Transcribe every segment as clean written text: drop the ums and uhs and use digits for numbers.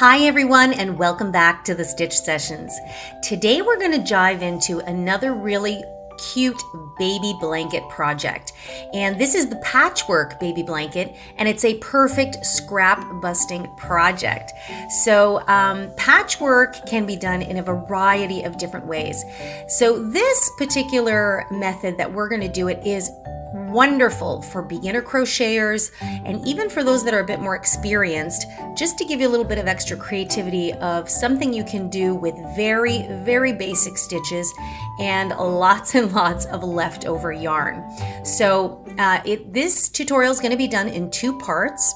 Hi everyone, and welcome back to the Stitch Sessions. Today we're going to dive into another really cute baby blanket project. And this is the Patchwork baby blanket, and it's a perfect scrap busting project. So patchwork can be done in a variety of different ways. So this particular method that we're going to do it is wonderful for beginner crocheters and even for those that are a bit more experienced, just to give you a little bit of extra creativity of something you can do with very, very basic stitches and lots and lots of leftover yarn. So this tutorial is going to be done in two parts.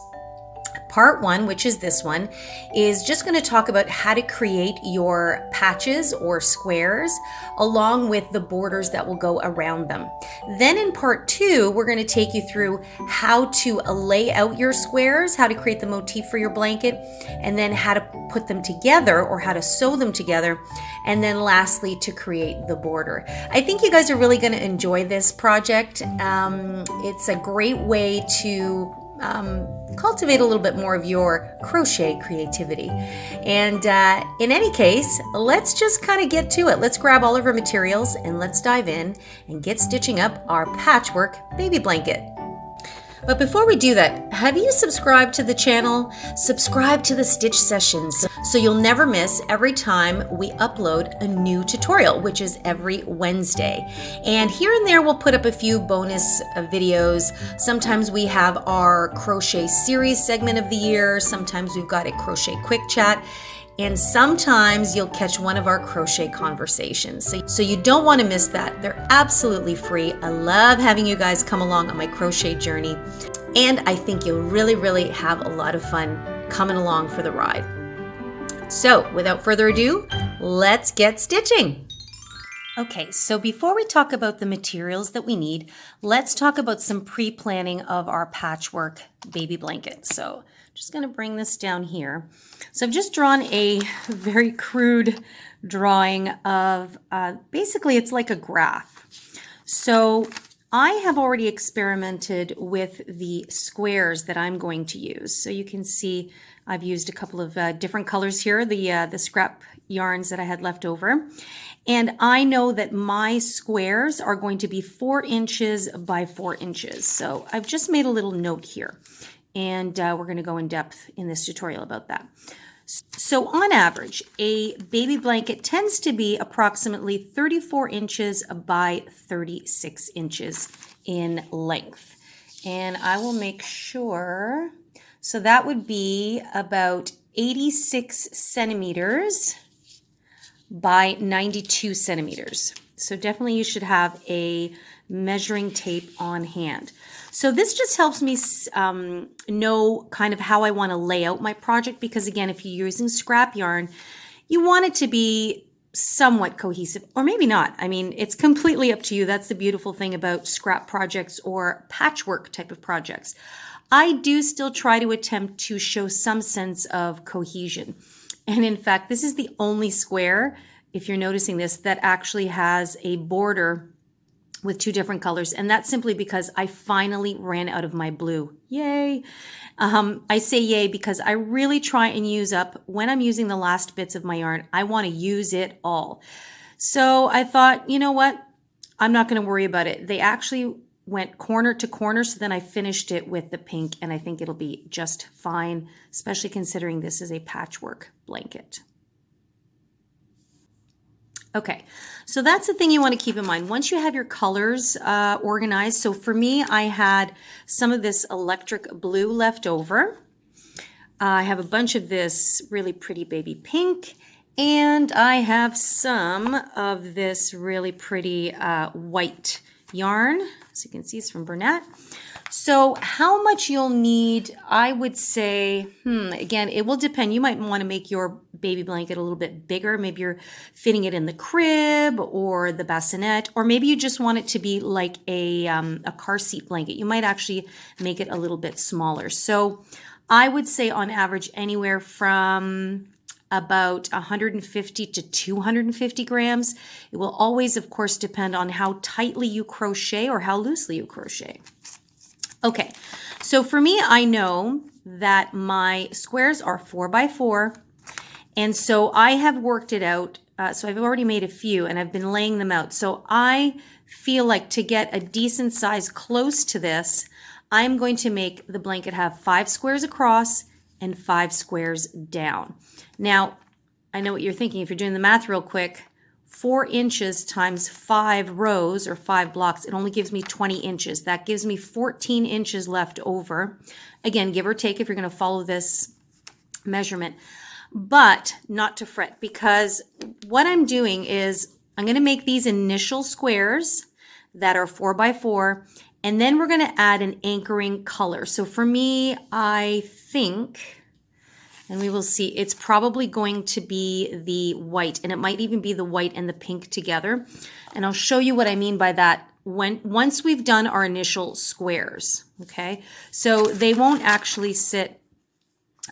Part one, which is this one, is just going to talk about how to create your patches or squares along with the borders that will go around them. Then in part two, we're going to take you through how to lay out your squares, how to create the motif for your blanket, and then how to put them together or how to sew them together, and then lastly to create the border. I think you guys are really going to enjoy this project. It's a great way to cultivate a little bit more of your crochet creativity. And in any case, let's just kind of get to it. Let's grab all of our materials and let's dive in and get stitching up our Patchwork baby blanket. But before we do that, have you subscribed to the channel? Subscribe to the Stitch Sessions so you'll never miss every time we upload a new tutorial, which is every Wednesday. And here and there we'll put up a few bonus videos. Sometimes we have our crochet series segment of the year. Sometimes we've got a crochet quick chat. And sometimes you'll catch one of our crochet conversations. So you don't want to miss that. They're absolutely free. I love having you guys come along on my crochet journey. And I think you'll really, really have a lot of fun coming along for the ride. So without further ado, let's get stitching. Okay, so before we talk about the materials that we need, let's talk about some pre-planning of our Patchwork baby blanket. So I'm just going to bring this down here. So I've just drawn a very crude drawing of, basically it's like a graph. So I have already experimented with the squares that I'm going to use. So you can see I've used a couple of different colors here, the scrap yarns that I had left over. And I know that my squares are going to be 4 inches by 4 inches. So I've just made a little note here. And we're going to go in depth in this tutorial about that. So on average, a baby blanket tends to be approximately 34 inches by 36 inches in length. And I will make sure, so that would be about 86 centimeters by 92 centimeters. So definitely you should have a measuring tape on hand. So this just helps me know kind of how I want to lay out my project, because again, if you're using scrap yarn, you want it to be somewhat cohesive, or maybe not. I mean, it's completely up to you. That's the beautiful thing about scrap projects or patchwork type of projects. I do still try to attempt to show some sense of cohesion. And in fact, this is the only square, if you're noticing this, that actually has a border with 2 different colors. And that's simply because I finally ran out of my blue. Yay. I say yay because I really try and use up, when I'm using the last bits of my yarn, I want to use it all. So I thought, you know what? I'm not going to worry about it. They actually went corner to corner. So then I finished it with the pink, and I think it'll be just fine, especially considering this is a patchwork blanket. Okay, so that's the thing you want to keep in mind. Once you have your colors organized, so for me, I had some of this electric blue left over. I have a bunch of this really pretty baby pink, and I have some of this really pretty white yarn. As you can see, it's from Bernat. So how much you'll need, I would say, again, it will depend. You might want to make your baby blanket a little bit bigger. Maybe you're fitting it in the crib or the bassinet, or maybe you just want it to be like a car seat blanket. You might actually make it a little bit smaller. So I would say on average anywhere from about 150 to 250 grams. It will always, of course, depend on how tightly you crochet or how loosely you crochet. Okay, so for me, I know that my squares are 4 by 4 And so I have worked it out. So I've already made a few and I've been laying them out. So I feel like to get a decent size close to this, I'm going to make the blanket have 5 squares across and 5 squares down. Now, I know what you're thinking. If you're doing the math real quick, 4 inches times 5 rows or 5 blocks, it only gives me 20 inches. That gives me 14 inches left over. Again, give or take if you're going to follow this measurement. But not to fret, because what I'm doing is I'm going to make these initial squares that are 4 by 4, and then we're going to add an anchoring color. So for me, I think, and we will see, it's probably going to be the white, and it might even be the white and the pink together. And I'll show you what I mean by that once we've done our initial squares, okay? So they won't actually sit,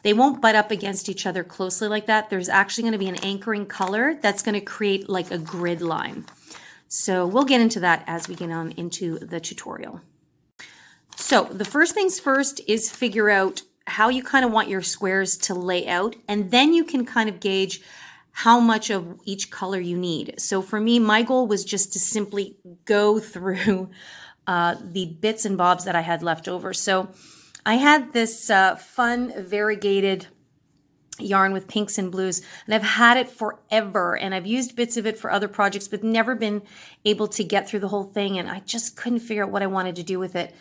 they won't butt up against each other closely like that. There's actually going to be an anchoring color that's going to create like a grid line. So we'll get into that as we get on into the tutorial. So the first things first is figure out how you kind of want your squares to lay out, and then you can kind of gauge how much of each color you need. So for me, my goal was just to simply go through the bits and bobs that I had left over. So I had this fun variegated yarn with pinks and blues, and I've had it forever, and I've used bits of it for other projects, but never been able to get through the whole thing, and I just couldn't figure out what I wanted to do with it.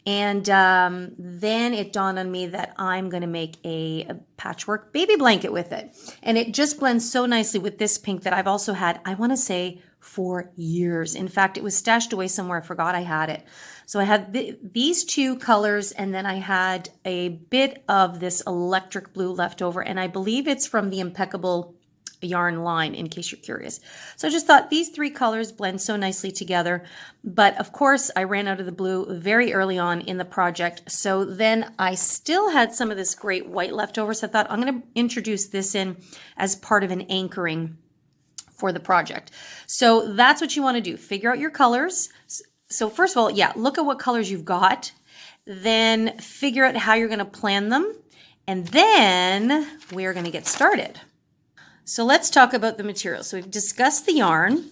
And then it dawned on me that I'm going to make a patchwork baby blanket with it. And it just blends so nicely with this pink that I've also had, I want to say, for years. In fact, it was stashed away somewhere. I forgot I had it. So I had these 2 colors, and then I had a bit of this electric blue left over, and I believe it's from the Impeccable yarn line, in case you're curious. So I just thought these 3 colors blend so nicely together. But of course, I ran out of the blue very early on in the project. So then I still had some of this great white left over. So I thought I'm going to introduce this in as part of an anchoring for the project. So that's what you want to do. Figure out your colors. So first of all, yeah, look at what colors you've got. Then figure out how you're going to plan them. And then we're going to get started. So let's talk about the material. So we've discussed the yarn.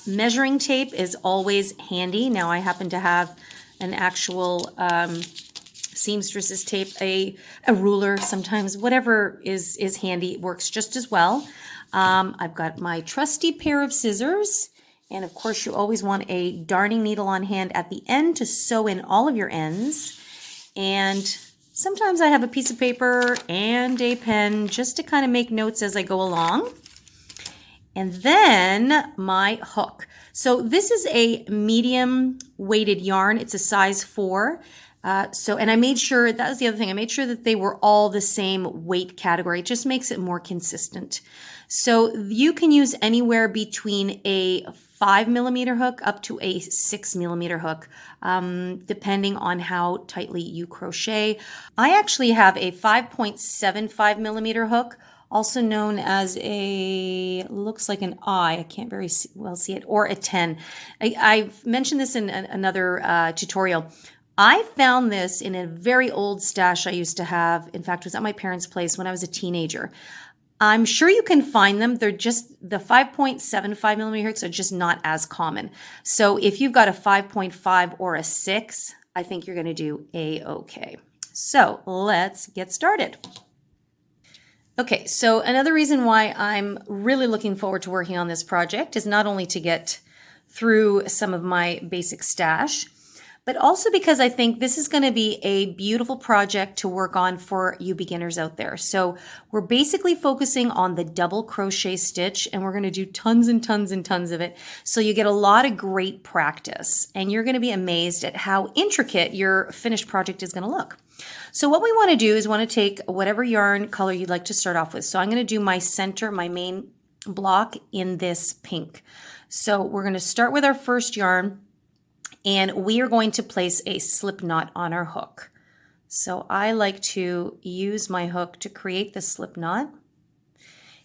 Measuring tape is always handy. Now I happen to have an actual seamstress's tape, a ruler sometimes, whatever is handy, it works just as well. I've got my trusty pair of scissors. And of course, you always want a darning needle on hand at the end to sew in all of your ends. And sometimes I have a piece of paper and a pen just to kind of make notes as I go along. And then my hook. So this is a medium weighted yarn. It's a size 4. And I made sure, that was the other thing, I made sure that they were all the same weight category. It just makes it more consistent. So you can use anywhere between a 5mm hook up to a 6mm hook, depending on how tightly you crochet. I actually have a 5.75mm hook, also known as a, looks like an I can't very well see it, or a 10. I've mentioned this in another tutorial. I found this in a very old stash I used to have. In fact, it was at my parents' place when I was a teenager. I'm sure you can find them. They're just, the 5.75mm hooks are just not as common. So if you've got a 5.5 or a 6, I think you're going to do A-okay. So let's get started. Okay, so another reason why I'm really looking forward to working on this project is not only to get through some of my basic stash, but also because I think this is going to be a beautiful project to work on for you beginners out there. So we're basically focusing on the double crochet stitch, and we're going to do tons and tons and tons of it. So you get a lot of great practice, and you're going to be amazed at how intricate your finished project is going to look. So what we want to do is want to take whatever yarn color you'd like to start off with. So I'm going to do my center, my main block in this pink. So we're going to start with our first yarn, and we are going to place a slip knot on our hook. So I like to use my hook to create the slip knot.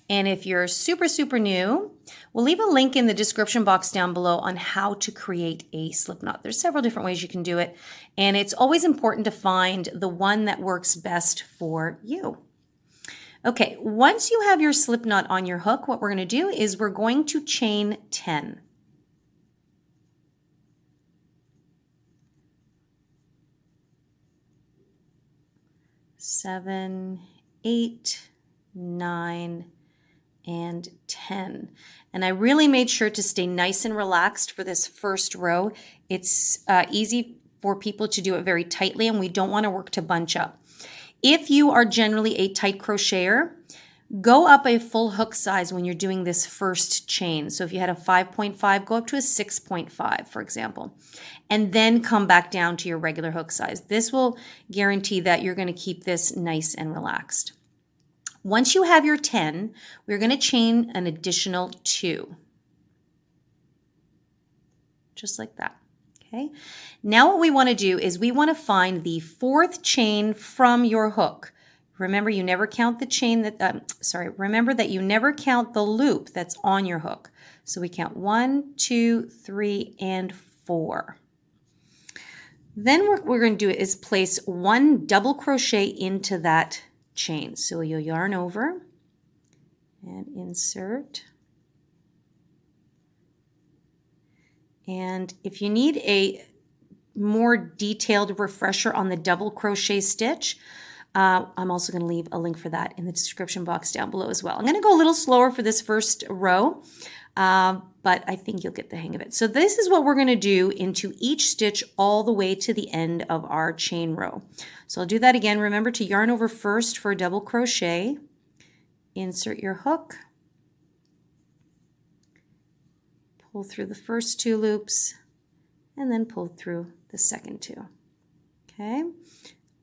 And if you're super, super new, we'll leave a link in the description box down below on how to create a slip knot. There's several different ways you can do it. And it's always important to find the one that works best for you. Okay, once you have your slip knot on your hook, what we're going to do is we're going to chain 10. Seven, 8, 9, and 10. And I really made sure to stay nice and relaxed for this first row. It's easy for people to do it very tightly, and we don't want to work to bunch up. If you are generally a tight crocheter, go up a full hook size when you're doing this first chain. So if you had a 5.5, go up to a 6.5, for example, and then come back down to your regular hook size. This will guarantee that you're going to keep this nice and relaxed. Once you have your 10, we're going to chain an additional 2. Just like that. Okay. Now what we want to do is we want to find the 4th chain from your hook. Remember, you never count the chain that, remember that you never count the loop that's on your hook. So we count 1, 2, 3, and 4. Then what we're going to do is place 1 double crochet into that chain. So you'll yarn over and insert. And if you need a more detailed refresher on the double crochet stitch, I'm also going to leave a link for that in the description box down below as well. I'm going to go a little slower for this first row, but I think you'll get the hang of it. So this is what we're going to do into each stitch all the way to the end of our chain row. So I'll do that again. Remember to yarn over first for a double crochet, insert your hook, pull through the first 2 loops, and then pull through the second 2. Okay,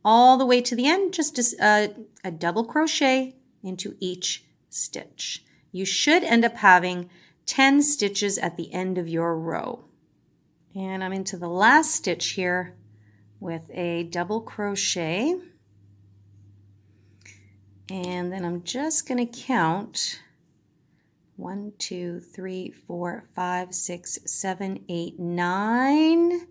all the way to the end, just a double crochet into each stitch. You should end up having 10 stitches at the end of your row. And I'm into the last stitch here with a double crochet. And then I'm just going to count 1, 2, 3, 4, 5, 6, 7, 8, 9,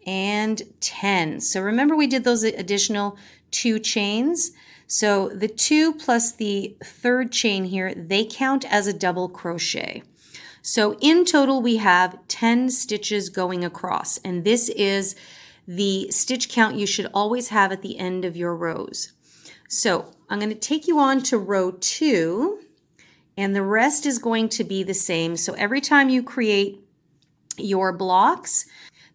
and 10. So remember we did those additional 2 chains. So the 2 plus the 3rd chain here, they count as a double crochet. So in total we have 10 stitches going across, and this is the stitch count you should always have at the end of your rows. So I'm going to take you on to row 2, and the rest is going to be the same. So every time you create your blocks,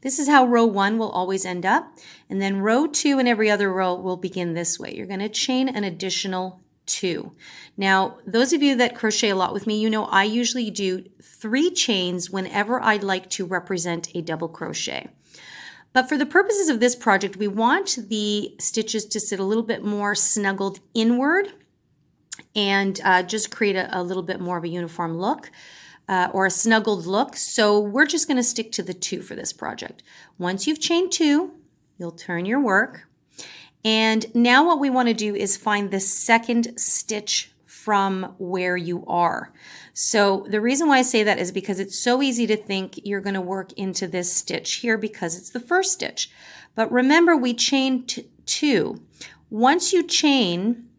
this is how row 1 will always end up. And then row 2 and every other row will begin this way. You're going to chain an additional 2. Now, those of you that crochet a lot with me, you know I usually do 3 chains whenever I'd like to represent a double crochet. But for the purposes of this project, we want the stitches to sit a little bit more snuggled inward and just create a little bit more of a uniform look. Or a snuggled look. So we're just going to stick to the 2 for this project. Once you've chained 2, you'll turn your work. And now what we want to do is find the 2nd stitch from where you are. So the reason why I say that is because it's so easy to think you're going to work into this stitch here because it's the 1st stitch. But remember, we chained 2. Once you chain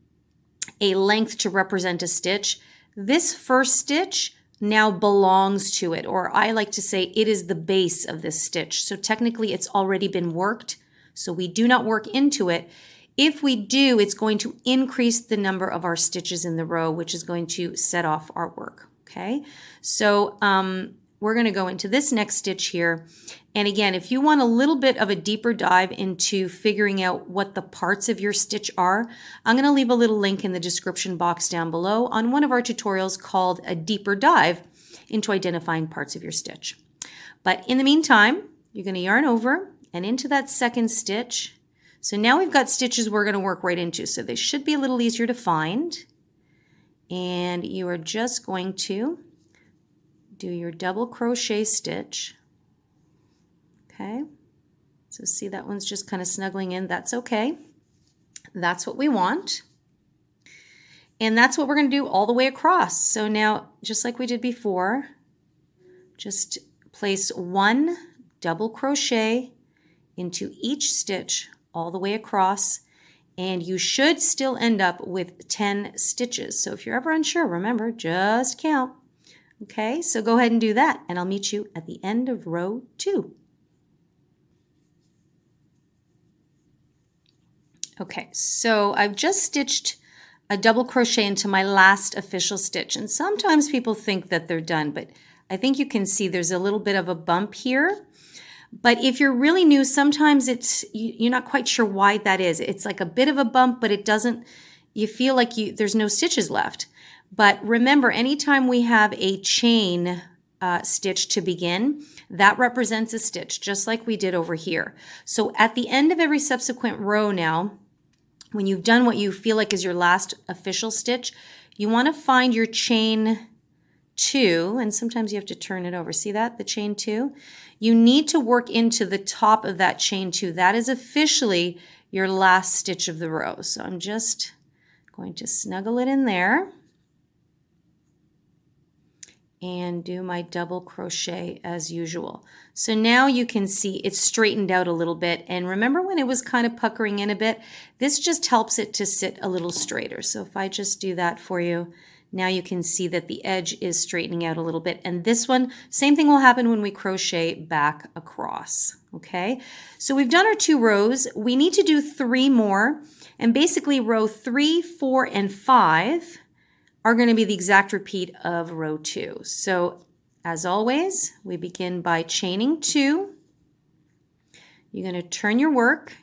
a length to represent a stitch, this 1st stitch now belongs to it, or I like to say it is the base of this stitch. So technically it's already been worked, so we do not work into it. If we do, it's going to increase the number of our stitches in the row, which is going to set off our work. Okay, so we're going to go into this next stitch here. And again, if you want a little bit of a deeper dive into figuring out what the parts of your stitch are, I'm going to leave a little link in the description box down below on one of our tutorials called A Deeper Dive into Identifying Parts of Your Stitch. But in the meantime, you're going to yarn over and into that 2nd stitch. So now we've got stitches we're going to work right into, so they should be a little easier to find. And you are just going to do your double crochet stitch. Okay, so see that one's just kind of snuggling in. That's okay. That's what we want. And that's what we're going to do all the way across. So now, just like we did before, just place 1 double crochet into each stitch all the way across. and you should still end up with 10 stitches. So if you're ever unsure, remember, just count. Okay, so go ahead and do that, and I'll meet you at the end of row 2. Okay, so I've just stitched a double crochet into my last official stitch, and sometimes people think that they're done, but I think you can see there's a little bit of a bump here. But if you're really new, sometimes you're not quite sure why that is. It's like a bit of a bump, but it doesn't, you feel like there's no stitches left. But remember, anytime we have a chain stitch to begin, that represents a stitch, just like we did over here. So at the end of every subsequent row now, when you've done what you feel like is your last official stitch, you want to find your chain 2, and sometimes you have to turn it over. See that? The chain 2? You need to work into the top of that chain 2. That is officially your last stitch of the row. So I'm just going to snuggle it in there and do my double crochet as usual. So now you can see it's straightened out a little bit, and remember when it was kind of puckering in a bit? This just helps it to sit a little straighter. So if I just do that for you, now you can see that the edge is straightening out a little bit. And this one, same thing will happen when we crochet back across, okay? So we've done our 2 rows. We need to do 3 more, and basically row 3, 4, and 5 are going to be the exact repeat of row 2. So as always, we begin by chaining 2. You're going to turn your work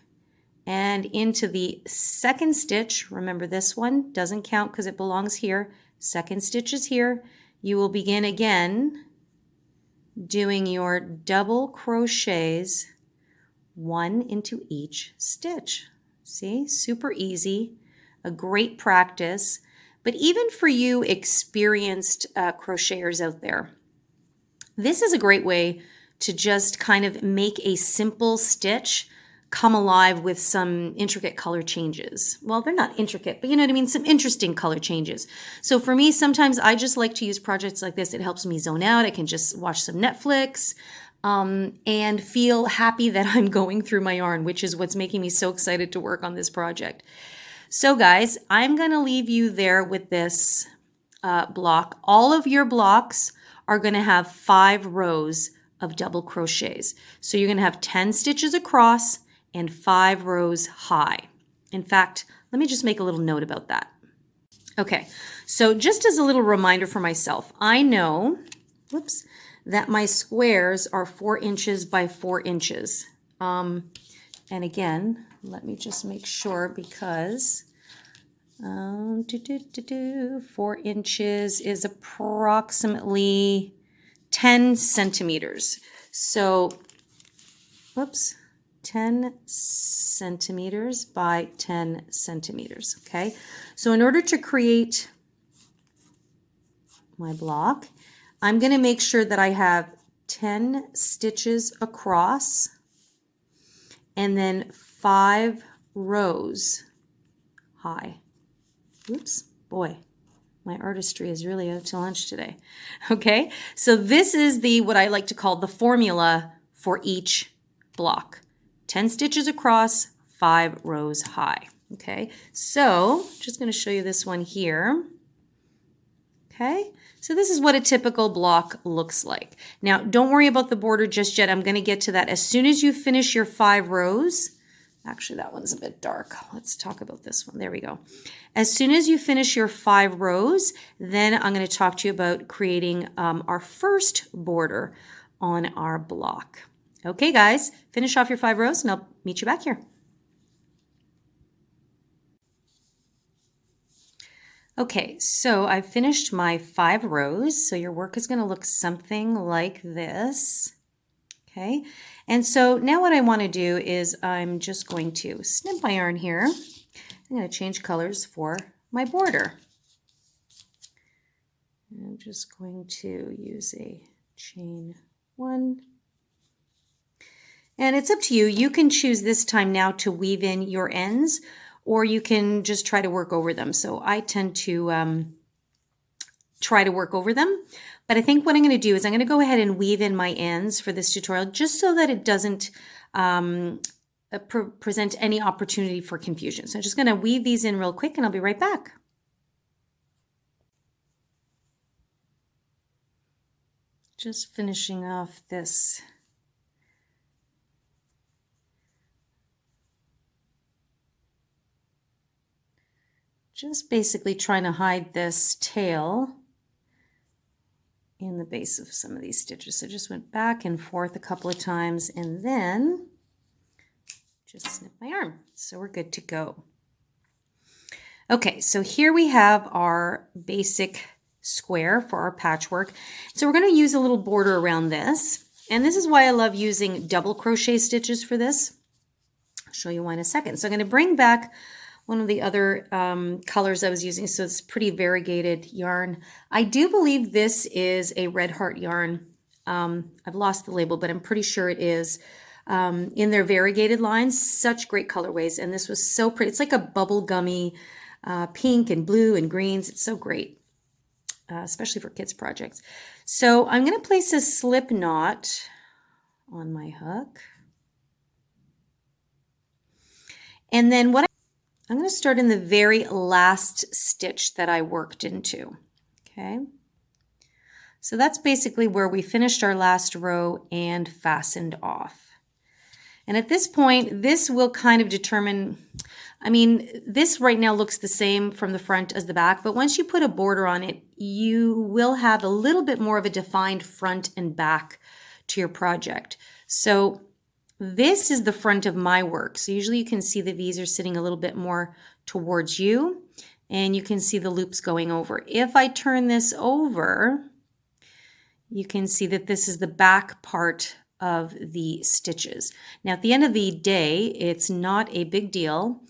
and into the second stitch. Remember, this one doesn't count because it belongs here. Second stitch is here. You will begin again doing your double crochets, 1 into each stitch. See, super easy, a great practice. But even for you experienced crocheters out there, this is a great way to just kind of make a simple stitch come alive with some intricate color changes. Well, they're not intricate, but you know what I mean? Some interesting color changes. So for me, sometimes I just like to use projects like this. It helps me zone out. I can just watch some Netflix and feel happy that I'm going through my yarn, which is what's making me so excited to work on this project. So guys, I'm going to leave you there with this block. All of your blocks are going to have 5 rows of double crochets. So you're going to have 10 stitches across and 5 rows high. In fact, let me just make a little note about that. Okay, so just as a little reminder for myself, I know, whoops, that my squares are 4 inches by 4 inches. And again, let me just make sure, because 4 inches is approximately 10 centimeters. So, whoops, 10 centimeters by 10 centimeters, okay? So in order to create my block, I'm going to make sure that I have 10 stitches across and then 5 rows high. Oops, boy, my artistry is really out to lunch today. Okay, so this is what I like to call the formula for each block. 10 stitches across, 5 rows high. Okay, so just going to show you this one here. Okay, so this is what a typical block looks like. Now, don't worry about the border just yet. I'm going to get to that as soon as you finish your 5 rows. Actually, that one's a bit dark. Let's talk about this one. There we go. As soon as you finish your 5 rows, then I'm going to talk to you about creating our first border on our block. Okay, guys, finish off your 5 rows and I'll meet you back here. Okay, so I've finished my 5 rows. So your work is going to look something like this. Okay, and so now what I want to do is I'm just going to snip my yarn here. I'm going to change colors for my border. I'm just going to use a chain 1. And it's up to you. You can choose this time now to weave in your ends, or you can just try to work over them. So I tend to try to work over them. But I think what I'm going to do is I'm going to go ahead and weave in my ends for this tutorial just so that it doesn't present any opportunity for confusion. So I'm just going to weave these in real quick and I'll be right back. Just finishing off this just basically trying to hide this tail in the base of some of these stitches. So just went back and forth a couple of times and then just snip my yarn. So we're good to go. Okay, so here we have our basic square for our patchwork. So we're going to use a little border around this. And this is why I love using double crochet stitches for this. I'll show you why in a second. So I'm going to bring back one of the other colors I was using. So it's pretty variegated yarn. I do believe this is a Red Heart yarn. I've lost the label, but I'm pretty sure it is. In their variegated lines, such great colorways. And this was so pretty. It's like a bubble gummy pink and blue and greens. It's so great, especially for kids projects. So I'm going to place a slip knot on my hook. And then what I'm going to start in the very last stitch that I worked into. Okay. So that's basically where we finished our last row and fastened off. And at this point, this will kind of determine, I mean, this right now looks the same from the front as the back, but once you put a border on it, you will have a little bit more of a defined front and back to your project. So this is the front of my work. So usually you can see the V's are sitting a little bit more towards you, and you can see the loops going over. If I turn this over, you can see that this is the back part of the stitches. Now at the end of the day, it's not a big deal,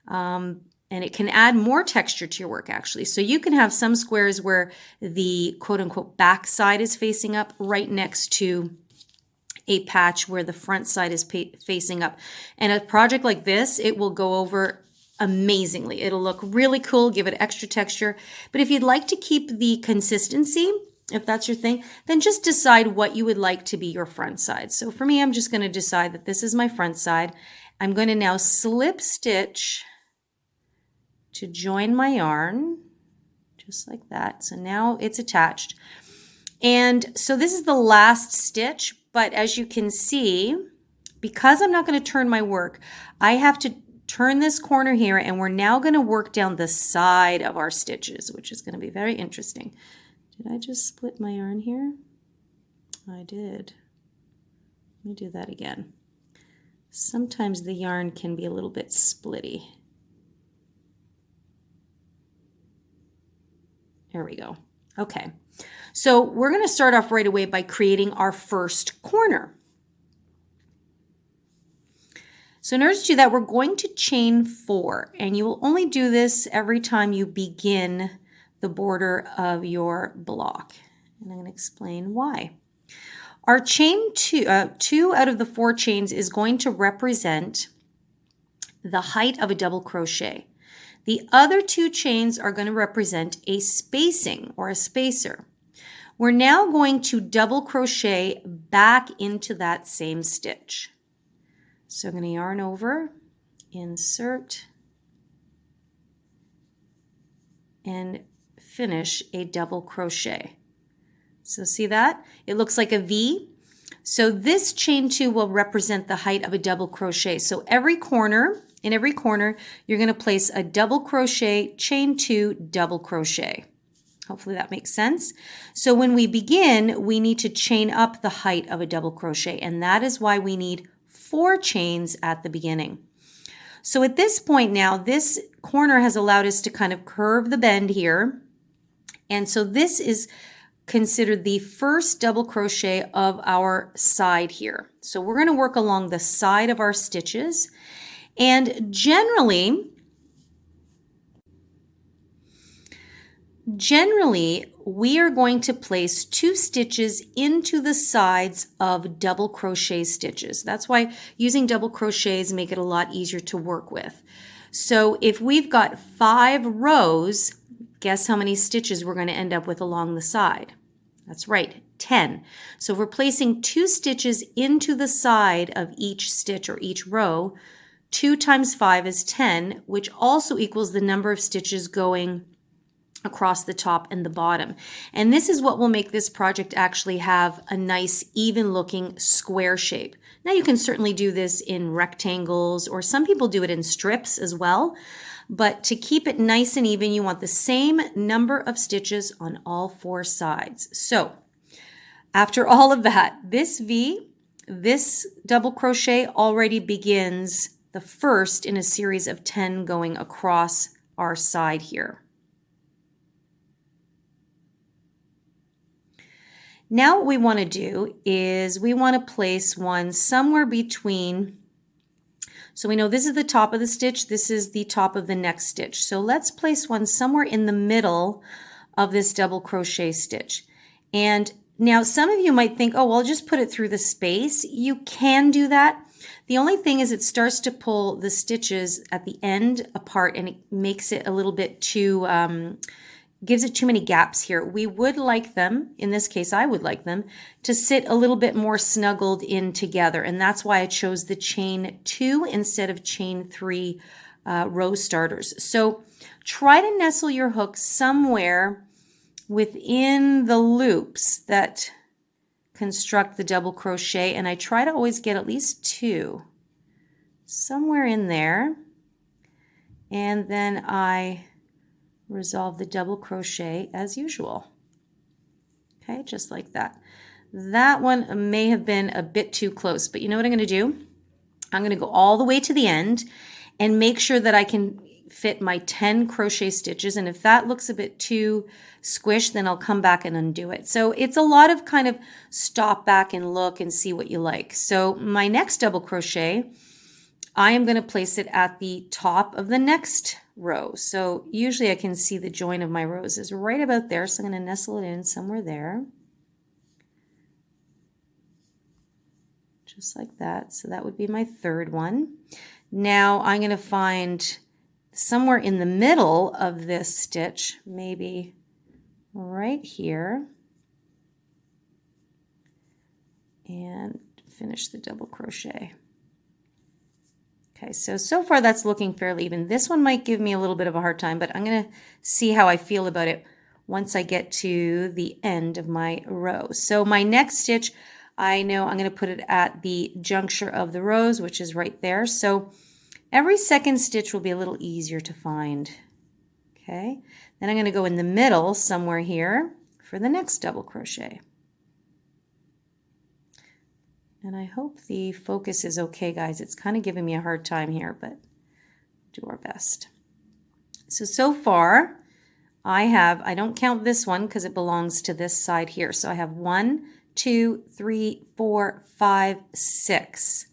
and it can add more texture to your work actually. So you can have some squares where the quote-unquote back side is facing up right next to a patch where the front side is facing up. And a project like this, it will go over amazingly. It'll look really cool, give it extra texture. But if you'd like to keep the consistency, if that's your thing, then just decide what you would like to be your front side. So for me, I'm just going to decide that this is my front side. I'm going to now slip stitch to join my yarn, just like that. So now it's attached. And so this is the last stitch, but as you can see, because I'm not going to turn my work, I have to turn this corner here, and we're now going to work down the side of our stitches, which is going to be very interesting. Did I just split my yarn here? I did. Let me do that again. Sometimes the yarn can be a little bit splitty. There we go. Okay. So we're going to start off right away by creating our first corner. So in order to do that, we're going to chain 4, and you will only do this every time you begin the border of your block. And I'm going to explain why. Our chain 2 out of the 4 chains is going to represent the height of a double crochet. The other 2 chains are going to represent a spacing or a spacer. We're now going to double crochet back into that same stitch. So I'm going to yarn over, insert, and finish a double crochet. So see that? It looks like a V. So this chain 2 will represent the height of a double crochet. So in every corner, you're going to place a double crochet, chain 2, double crochet. Hopefully that makes sense. So when we begin, we need to chain up the height of a double crochet, and that is why we need 4 chains at the beginning. So at this point now, this corner has allowed us to kind of curve the bend here. And so this is considered the first double crochet of our side here. So we're going to work along the side of our stitches. And generally, we are going to place 2 stitches into the sides of double crochet stitches. That's why using double crochets make it a lot easier to work with. So if we've got 5 rows, guess how many stitches we're going to end up with along the side? That's right, 10. So if we're placing 2 stitches into the side of each stitch or each row, 2 times 5 is 10, which also equals the number of stitches going across the top and the bottom. And this is what will make this project actually have a nice even looking square shape. Now you can certainly do this in rectangles, or some people do it in strips as well. But to keep it nice and even, you want the same number of stitches on all 4 sides. So after all of that, this double crochet already begins the first in a series of 10 going across our side here. Now what we want to do is we want to place one somewhere between, so we know this is the top of the stitch, this is the top of the next stitch. So let's place one somewhere in the middle of this double crochet stitch. And now some of you might think, oh, well, I'll just put it through the space. You can do that. The only thing is it starts to pull the stitches at the end apart, and it makes it a little bit too, gives it too many gaps here. We would like them, in this case I would like them, to sit a little bit more snuggled in together, and that's why I chose the chain 2 instead of chain 3 row starters. So try to nestle your hook somewhere within the loops that construct the double crochet, and I try to always get at least 2 somewhere in there, and then I resolve the double crochet as usual. Okay, just like that. That one may have been a bit too close, but you know what I'm going to do? I'm going to go all the way to the end and make sure that I can fit my 10 crochet stitches, and if that looks a bit too squished, then I'll come back and undo it. So it's a lot of kind of stop back and look and see what you like. So my next double crochet, I am going to place it at the top of the next row. So usually I can see the join of my rows is right about there, so I'm going to nestle it in somewhere there. Just like that. So that would be my third one. Now I'm going to find somewhere in the middle of this stitch, maybe right here, and finish the double crochet. Okay, so far that's looking fairly even. This one might give me a little bit of a hard time, but I'm going to see how I feel about it once I get to the end of my row. So my next stitch, I know I'm going to put it at the juncture of the rows, which is right there. So every second stitch will be a little easier to find. Okay, then I'm going to go in the middle somewhere here for the next double crochet. And I hope the focus is okay, guys. It's kind of giving me a hard time here, but do our best. So far, I don't count this one because it belongs to this side here. So I have 1, 2, 3, 4, 5, 6.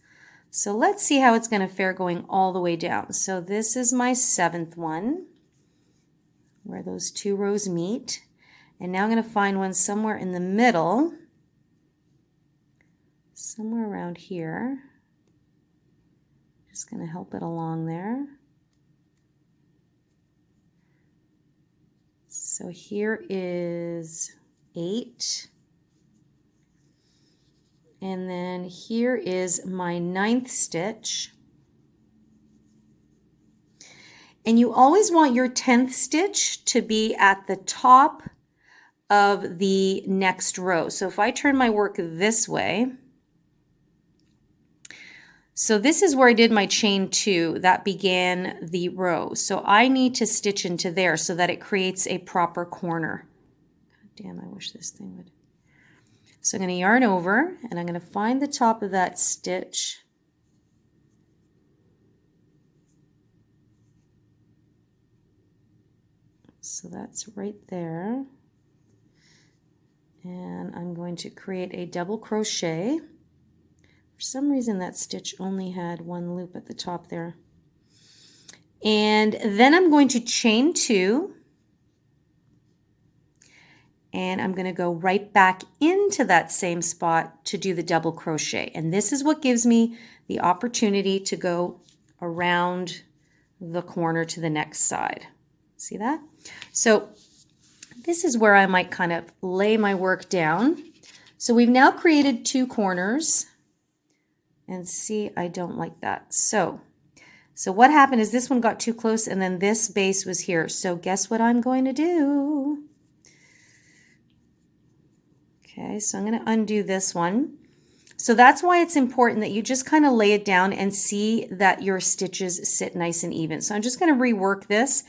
So let's see how it's going to fare going all the way down. So this is my 7th one, where those 2 rows meet. And now I'm going to find one somewhere in the middle, somewhere around here. Just going to help it along there. So here is 8. And then here is my 9th stitch. And you always want your 10th stitch to be at the top of the next row. So if I turn my work this way, so this is where I did my chain 2 that began the row. So I need to stitch into there so that it creates a proper corner. God damn, I wish this thing would. So I'm going to yarn over and I'm going to find the top of that stitch. So that's right there. And I'm going to create a double crochet. For some reason that stitch only had 1 loop at the top there. And then I'm going to chain 2. And I'm going to go right back into that same spot to do the double crochet. And this is what gives me the opportunity to go around the corner to the next side. See that? So this is where I might kind of lay my work down. So we've now created 2 corners. And see, I don't like that. So what happened is this one got too close and then this base was here. So guess what I'm going to do? Okay, so I'm going to undo this one. So that's why it's important that you just kind of lay it down and see that your stitches sit nice and even. So I'm just going to rework this.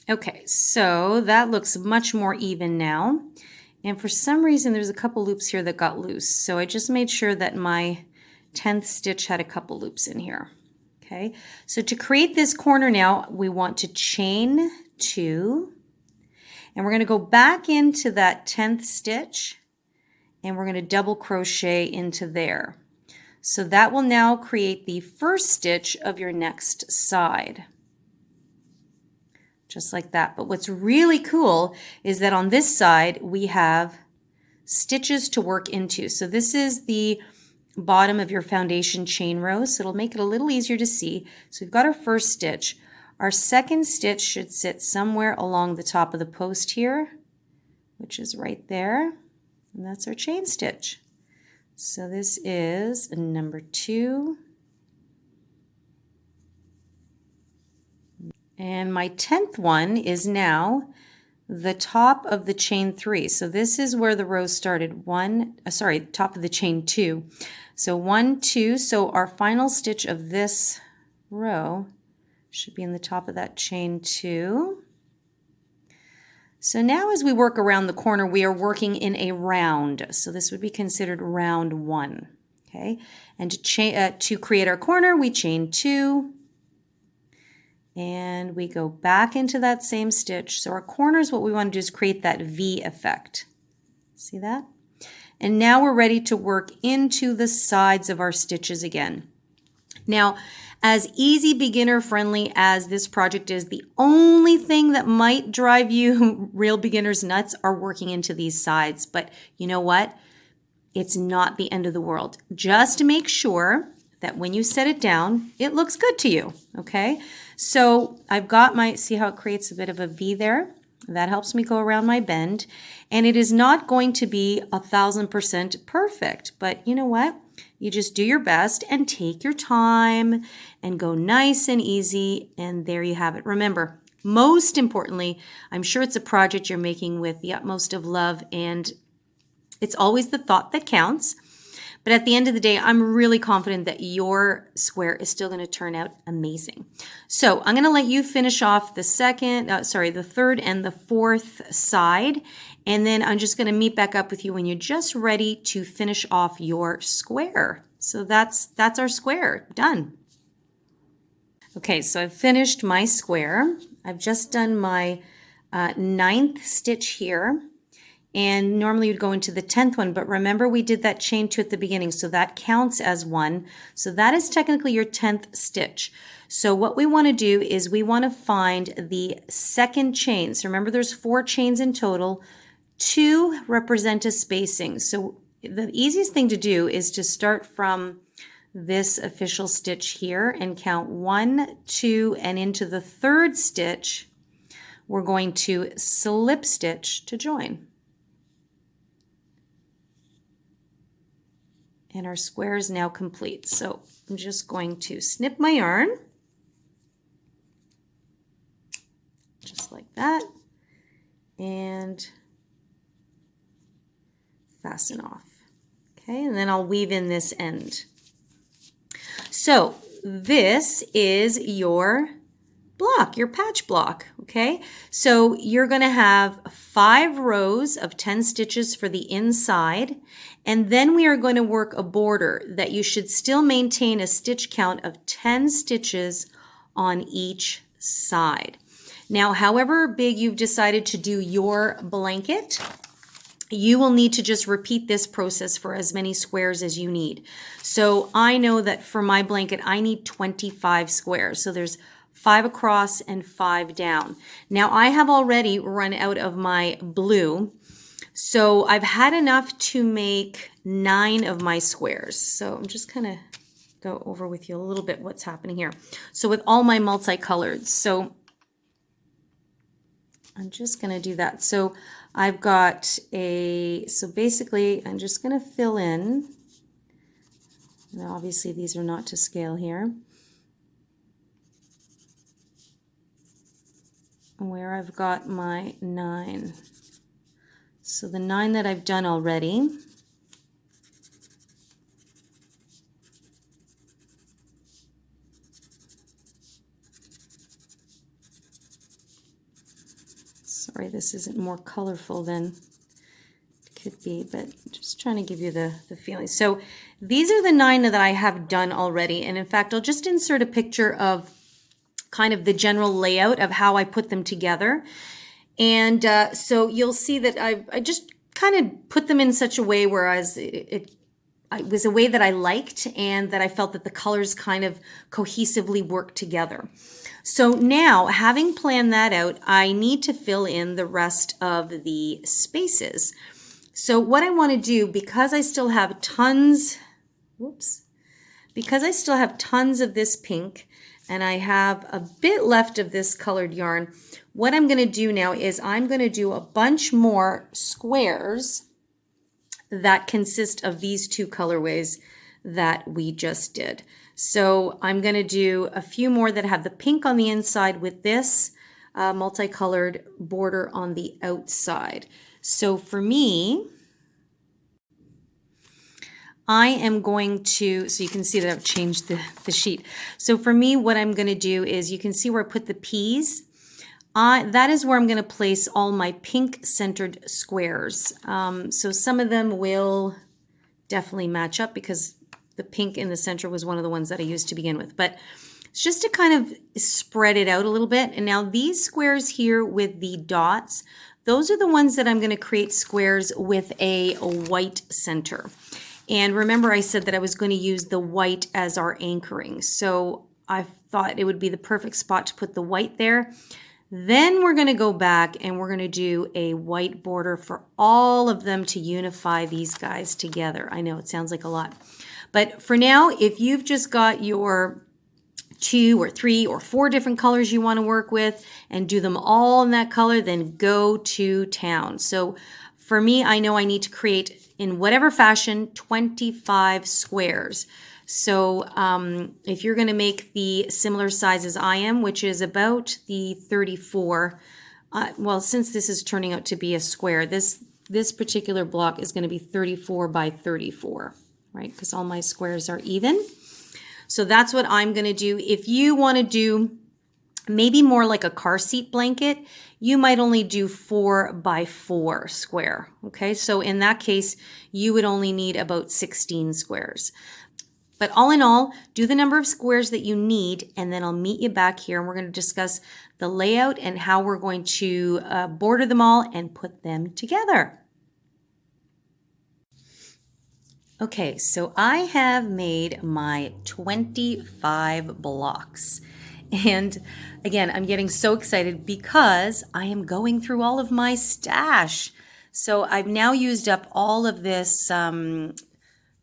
Okay, so that looks much more even now. And for some reason, there's a couple loops here that got loose. So I just made sure that my 10th stitch had a couple loops in here. Okay, so to create this corner now, we want to chain 2. And we're going to go back into that 10th stitch. And we're going to double crochet into there. So that will now create the first stitch of your next side. Just like that. But what's really cool is that on this side we have stitches to work into. So this is the bottom of your foundation chain row, so it'll make it a little easier to see. So we've got our first stitch. Our second stitch should sit somewhere along the top of the post here, which is right there. And that's our chain stitch. So this is number 2. And my 10th one is now the top of the chain 3. So this is where the row started. Top of the chain 2. So 1, 2. So our final stitch of this row should be in the top of that chain 2. So now as we work around the corner, we are working in a round. So this would be considered round 1. Okay, and to create our corner, we chain 2. And we go back into that same stitch. So our corners, what we want to do is create that V effect. See that? And now we're ready to work into the sides of our stitches again. Now, as easy, beginner friendly as this project is, the only thing that might drive you real beginners nuts are working into these sides. But you know what? It's not the end of the world. Just make sure that when you set it down, it looks good to you, okay? So I've got see how it creates a bit of a V there? That helps me go around my bend. And it is not going to be 1000% perfect, but you know what? You just do your best and take your time and go nice and easy, and there you have it. Remember, most importantly, I'm sure it's a project you're making with the utmost of love, and it's always the thought that counts. But at the end of the day, I'm really confident that your square is still going to turn out amazing. So I'm going to let you finish off the third and the fourth side. And then I'm just going to meet back up with you when you're just ready to finish off your square. So that's our square done. Okay, so I've finished my square. I've just done my 9th stitch here. And normally you'd go into the 10th one, but remember we did that chain 2 at the beginning, so that counts as 1. So that is technically your 10th stitch. So what we want to do is we want to find the second chain. So remember there's 4 chains in total. 2 represent a spacing. So the easiest thing to do is to start from this official stitch here and count 1, 2, and into the 3rd stitch, we're going to slip stitch to join. And our square is now complete. So I'm just going to snip my yarn, just like that, and fasten off. Okay, and then I'll weave in this end. So this is your block, your patch block, okay? So you're going to have 5 rows of 10 stitches for the inside, and then we are going to work a border that you should still maintain a stitch count of 10 stitches on each side. Now, however big you've decided to do your blanket, you will need to just repeat this process for as many squares as you need. So I know that for my blanket, I need 25 squares. So there's 5 across and 5 down. Now I have already run out of my blue, so I've had enough to make 9 of my squares. So I'm just kind of go over with you a little bit what's happening here. So with all my multicolored, so I'm just going to do that. So I've got so basically I'm just going to fill in. Now obviously these are not to scale here. Where I've got my 9. So the 9 that I've done already. Sorry, this isn't more colorful than it could be, but just trying to give you the feeling. So these are the 9 that I have done already. And in fact, I'll just insert a picture of kind of the general layout of how I put them together. And so you'll see that I just kind of put them in such a way whereas it was a way that I liked and that I felt that the colors kind of cohesively work together. So now, having planned that out, I need to fill in the rest of the spaces. So what I want to do, because I still have tons, because I still have tons of this pink and I have a bit left of this colored yarn, what I'm going to do now is I'm going to do a bunch more squares that consist of these 2 colorways that we just did. So I'm going to do a few more that have the pink on the inside with this multicolored border on the outside. So for me, I am going to, so you can see that I've changed the sheet. So for me, what I'm going to do is, you can see where I put the P's. That is where I'm going to place all my pink centered squares. So some of them will definitely match up because the pink in the center was one of the ones that I used to begin with. But it's just to kind of spread it out a little bit. And now these squares here with the dots, those are the ones that I'm going to create squares with a white center. And remember I said that I was going to use the white as our anchoring. So I thought it would be the perfect spot to put the white there. Then we're going to go back and we're going to do a white border for all of them to unify these guys together. I know it sounds like a lot. But for now, if you've just got your 2 or 3 or 4 different colors you want to work with and do them all in that color, then go to town. So for me, I know I need to create, in whatever fashion, 25 squares. So if you're going to make the similar size as I am, which is about the 34, well, since this is turning out to be a square, this particular block is going to be 34 by 34, right? Because all my squares are even. So that's what I'm going to do. If you want to do maybe more like a car seat blanket, you might only do 4 by 4 square. Okay, so in that case, you would only need about 16 squares. But all in all, do the number of squares that you need, and then I'll meet you back here and we're going to discuss the layout and how we're going to border them all and put them together. Okay, so I have made my 25 blocks. And again, I'm getting so excited because I am going through all of my stash. So I've now used up all of this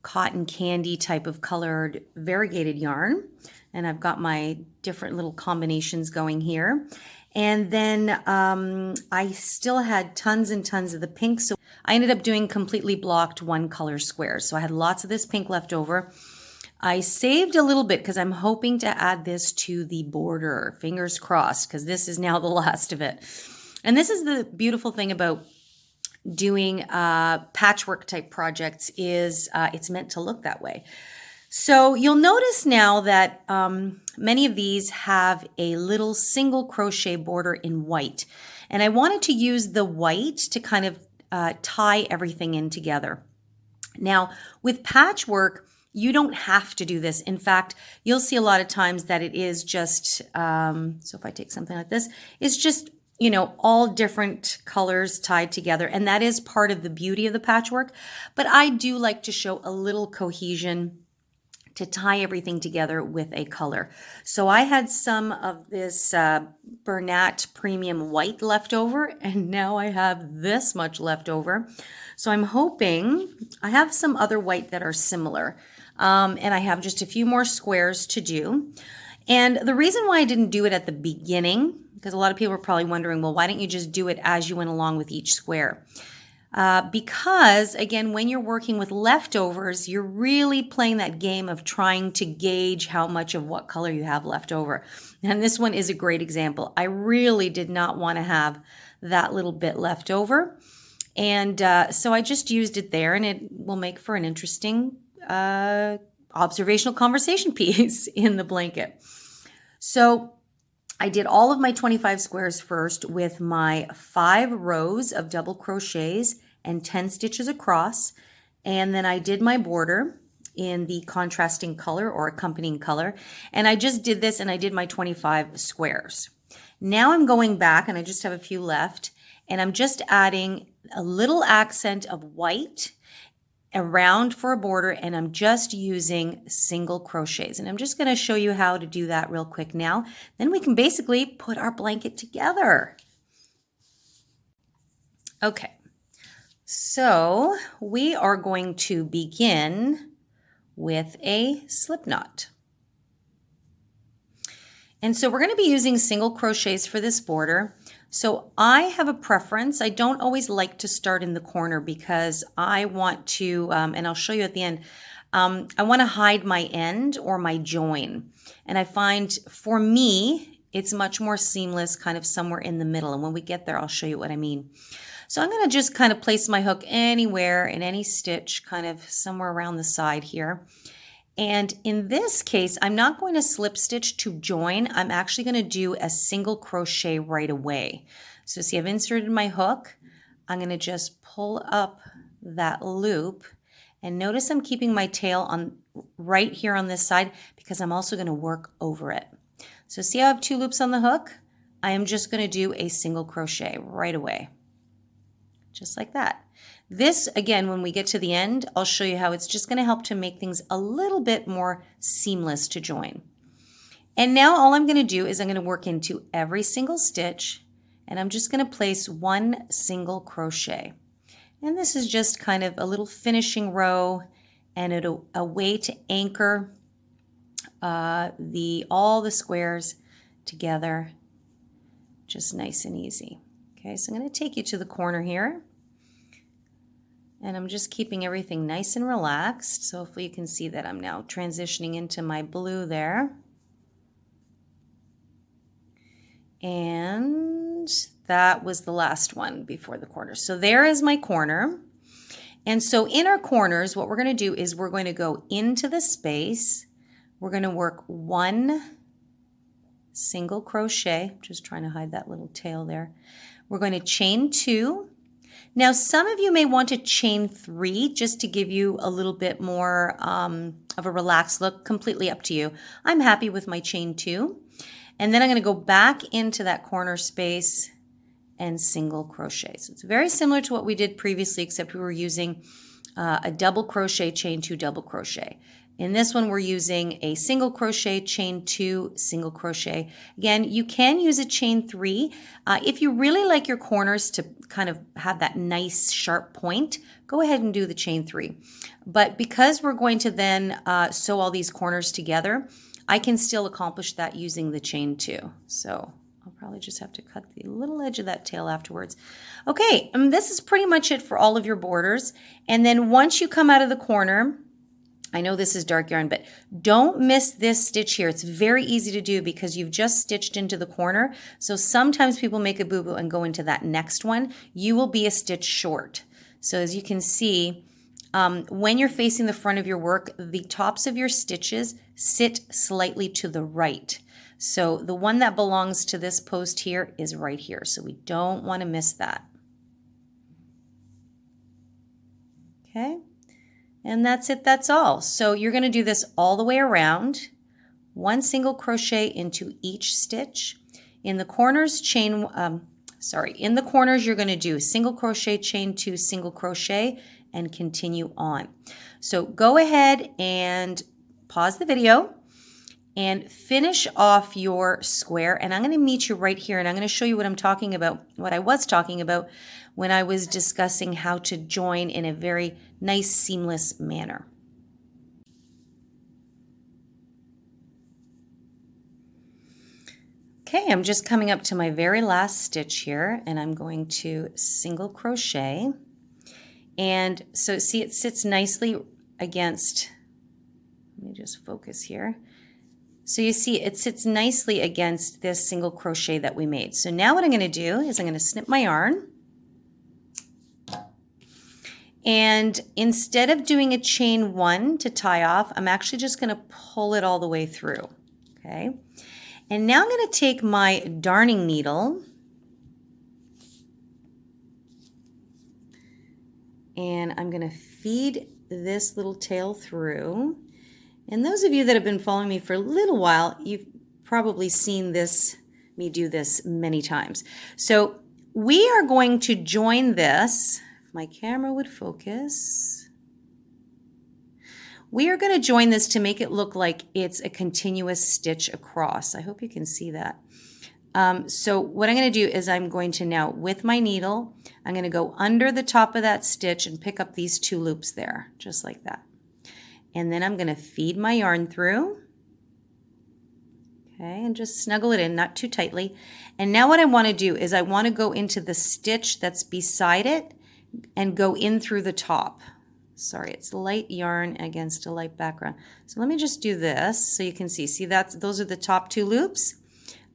cotton candy type of colored variegated yarn. And I've got my different little combinations going here. And then I still had tons and tons of the pink. So I ended up doing completely blocked 1 color squares. So I had lots of this pink left over. I saved a little bit because I'm hoping to add this to the border. Fingers crossed, because this is now the last of it. And this is the beautiful thing about doing patchwork type projects is it's meant to look that way. So you'll notice now that many of these have a little single crochet border in white. And I wanted to use the white to kind of tie everything in together. Now, with patchwork, you don't have to do this. In fact, you'll see a lot of times that it is just, so if I take something like this, it's just, you know, all different colors tied together. And that is part of the beauty of the patchwork. But I do like to show a little cohesion to tie everything together with a color. So I had some of this Bernat Premium White left over, and now I have this much left over. So I'm hoping, I have some other white that are similar, and I have just a few more squares to do. And the reason why I didn't do it at the beginning, because a lot of people are probably wondering, well, why don't you just do it as you went along with each square? Because again, when you're working with leftovers, you're really playing that game of trying to gauge how much of what color you have left over. And this one is a great example. I really did not want to have that little bit left over. And so I just used it there, and it will make for an interesting observational conversation piece in the blanket. So I did all of my 25 squares first with my 5 rows of double crochets and 10 stitches across. And then I did my border in the contrasting color or accompanying color. And I just did this and I did my 25 squares. Now I'm going back, and I just have a few left, and I'm just adding a little accent of white around for a border, and I'm just using single crochets. And I'm just going to show you how to do that real quick now. Then we can basically put our blanket together. Okay, so we are going to begin with a slip knot. And so we're going to be using single crochets for this border. So I have a preference. I don't always like to start in the corner because I want to, and I'll show you at the end, I want to hide my end or my join. And I find for me, it's much more seamless kind of somewhere in the middle. And when we get there, I'll show you what I mean. So I'm going to just kind of place my hook anywhere in any stitch, kind of somewhere around the side here. And in this case, I'm not going to slip stitch to join. I'm actually going to do a single crochet right away. So see, I've inserted my hook. I'm going to just pull up that loop, and notice I'm keeping my tail on right here on this side because I'm also going to work over it. So see how I have 2 loops on the hook? I am just going to do a single crochet right away, just like that. This, again, when we get to the end, I'll show you how it's just going to help to make things a little bit more seamless to join. And now all I'm going to do is I'm going to work into every single stitch, and I'm just going to place 1 single crochet. And this is just kind of a little finishing row and a way to anchor all the squares together, just nice and easy. Okay, so I'm going to take you to the corner here. And I'm just keeping everything nice and relaxed. So hopefully you can see that I'm now transitioning into my blue there. And that was the last one before the corner. So there is my corner. And so in our corners, what we're going to do is we're going to go into the space. We're going to work 1 single crochet. Just trying to hide that little tail there. We're going to chain 2. Now, some of you may want to chain 3 just to give you a little bit more of a relaxed look. Completely up to you. I'm happy with my chain 2. And then I'm going to go back into that corner space and single crochet. So it's very similar to what we did previously, except we were using a double crochet, chain 2, double crochet. In this one, we're using a single crochet, chain 2, single crochet. Again, you can use a chain 3. If you really like your corners to kind of have that nice sharp point, go ahead and do the chain 3. But because we're going to then sew all these corners together, I can still accomplish that using the chain 2. So I'll probably just have to cut the little edge of that tail afterwards. Okay, this is pretty much it for all of your borders. And then once you come out of the corner, I know this is dark yarn, but don't miss this stitch here. It's very easy to do because you've just stitched into the corner. So sometimes people make a boo-boo and go into that next one. You will be a stitch short. So as you can see, when you're facing the front of your work, the tops of your stitches sit slightly to the right. So the one that belongs to this post here is right here. So we don't want to miss that. Okay. And that's it, that's all. So you're going to do this all the way around, 1 single crochet into each stitch. In the corners, in the corners you're going to do single crochet, chain 2, single crochet, and continue on. So go ahead and pause the video and finish off your square. And I'm going to meet you right here, and I'm going to show you what I'm talking about, what I was talking about when I was discussing how to join in a very nice, seamless manner. Okay, I'm just coming up to my very last stitch here, and I'm going to single crochet. And so see, it sits nicely against, let me just focus here. So you see it sits nicely against this single crochet that we made. So now what I'm going to do is I'm going to snip my yarn. And instead of doing a chain 1 to tie off, I'm actually just going to pull it all the way through. Okay. And now I'm going to take my darning needle and I'm going to feed this little tail through. And those of you that have been following me for a little while, you've probably seen me do this many times. So we are going to join this. If my camera would focus. We are going to join this to make it look like it's a continuous stitch across. I hope you can see that. So what I'm going to do is I'm going to now, with my needle, I'm going to go under the top of that stitch and pick up these 2 loops there, just like that. And then I'm going to feed my yarn through. Okay, and just snuggle it in, not too tightly. And now what I want to do is I want to go into the stitch that's beside it and go in through the top. Sorry, it's light yarn against a light background. So let me just do this so you can see. See, those are the top 2 loops.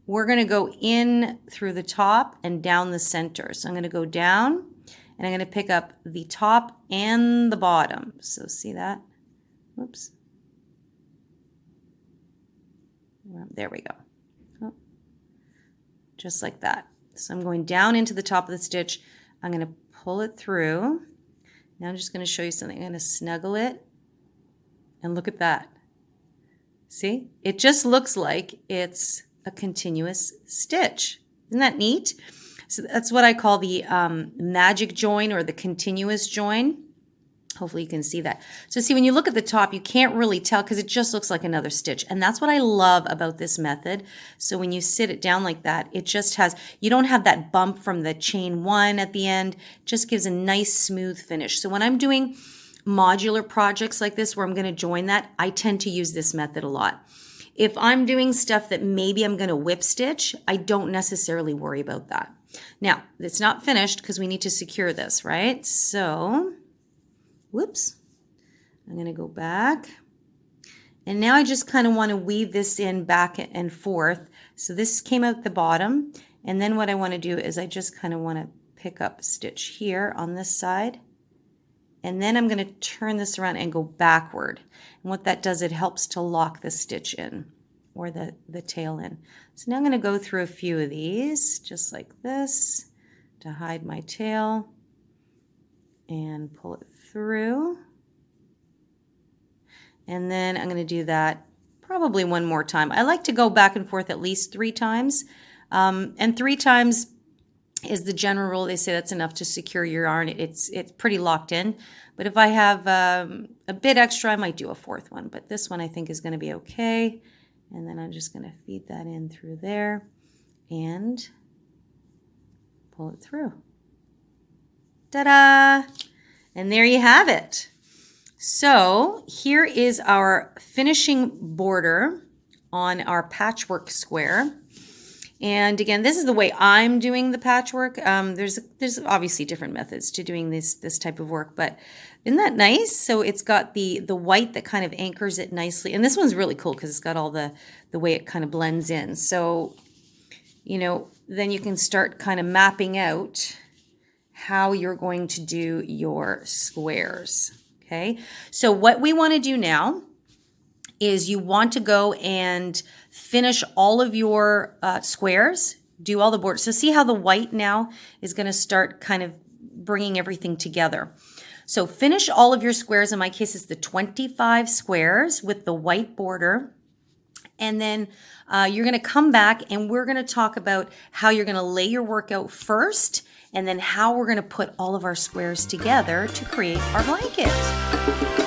We're going to go in through the top and down the center. So I'm going to go down and I'm going to pick up the top and the bottom. So see that? Whoops. There we go. Oh. Just like that. So I'm going down into the top of the stitch. I'm going to pull it through. Now I'm just going to show you something. I'm going to snuggle it and look at that. See? It just looks like it's a continuous stitch. Isn't that neat? So that's what I call the magic join or the continuous join. Hopefully you can see that. So see, when you look at the top, you can't really tell because it just looks like another stitch. And that's what I love about this method. So when you sit it down like that, it just has, you don't have that bump from the chain 1 at the end. It just gives a nice smooth finish. So when I'm doing modular projects like this where I'm going to join that, I tend to use this method a lot. If I'm doing stuff that maybe I'm going to whip stitch, I don't necessarily worry about that. Now, it's not finished because we need to secure this, right? So, whoops, I'm going to go back. And now I just kind of want to weave this in back and forth. So this came out the bottom. And then what I want to do is I just kind of want to pick up a stitch here on this side. And then I'm going to turn this around and go backward. And what that does, it helps to lock the stitch in or the tail in. So now I'm going to go through a few of these just like this to hide my tail and pull it through. And then I'm going to do that probably one more time. I like to go back and forth at least 3 times. And 3 times is the general rule. They say that's enough to secure your yarn. It's pretty locked in. But if I have a bit extra, I might do a 4th one. But this one I think is going to be okay. And then I'm just going to feed that in through there and pull it through. Ta-da! And there you have it. So here is our finishing border on our patchwork square. And again, this is the way I'm doing the patchwork. There's obviously different methods to doing this type of work, but isn't that nice? So it's got the white that kind of anchors it nicely. And this one's really cool because it's got all the way it kind of blends in. So, you know, then you can start kind of mapping out how you're going to do your squares. Okay, so what we want to do now is you want to go and finish all of your squares, do all the borders. So see how the white now is going to start kind of bringing everything together. So finish all of your squares. In my case, it's the 25 squares with the white border. And then you're going to come back and we're going to talk about how you're going to lay your work out first and then how we're going to put all of our squares together to create our blanket.